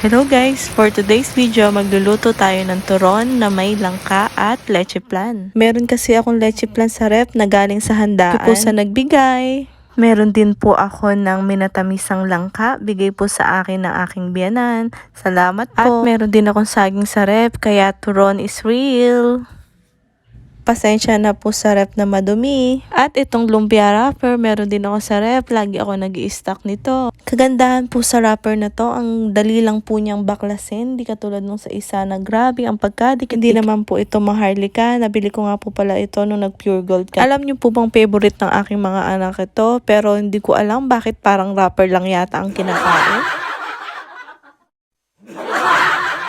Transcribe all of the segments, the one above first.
Hello guys! For today's video, magluluto tayo ng turon na may langka at leche flan. Meron kasi akong leche flan sa ref na galing sa handaan. Ito po sa nagbigay. Meron din po ako ng minatamisang langka. Bigay po sa akin ng aking biyanan. Salamat po. At meron din akong saging sa ref, kaya turon is real. Pasensya na po sa ref na madumi. At itong lumpia wrapper, meron din ako sa ref. Lagi ako nag-i-stock nito. Kagandahan po sa wrapper na to, ang dali lang po niyang baklasin. Di katulad nung sa isa na grabe ang pagkadikit. Hindi naman po ito maharlika. Nabili ko nga po pala ito nung nag-pure gold ka. Alam niyo po bang favorite ng aking mga anak ito? Pero hindi ko alam bakit parang wrapper lang yata ang kinakain.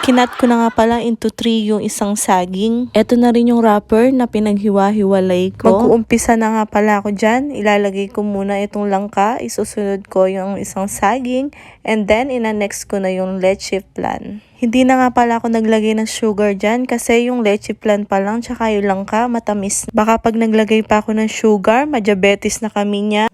Kinat ko na nga pala into 3 yung isang saging. Ito na rin yung wrapper na pinaghiwa-hiwalay ko. Mag-uumpisa na nga pala ako dyan. Ilalagay ko muna itong langka. Isusunod ko yung isang saging. And then, ina-next ko na yung leche flan. Hindi na nga pala ako naglagay ng sugar dyan kasi yung leche flan pa lang tsaka yung langka matamis. Baka pag naglagay pa ako ng sugar, madiabetes na kami niya.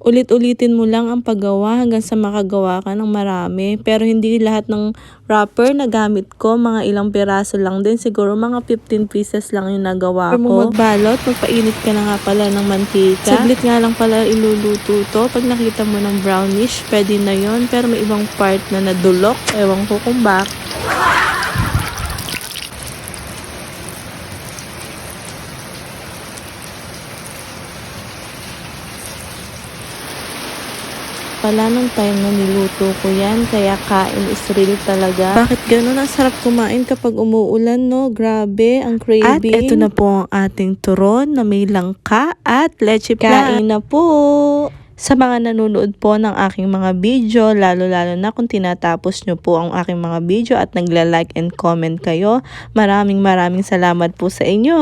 Ulit-ulitin mo lang ang paggawa hanggang sa makagawa ka ng marami. Pero hindi lahat ng wrapper na gamit ko. Mga ilang piraso lang din. Siguro mga 15 pieces lang yung nagawa ko. Para mo magbalot, magpainit ka na nga pala ng mantika. Saglit nga lang pala iluluto to. Pag nakita mo ng brownish, pwede na yon. Pero may ibang part na nadulok. Ewan ko kung bakit. Pala nung time na niluto ko yan, kaya kain is real talaga. Bakit ganun? Ang sarap kumain kapag umuulan, no? Grabe, ang craving. At eto na po ang ating turon na may langka at leche flan. Kain na po! Sa mga nanonood po ng aking mga video, lalo-lalo na kung tinatapos nyo po ang aking mga video at nagla-like and comment kayo, maraming salamat po sa inyo.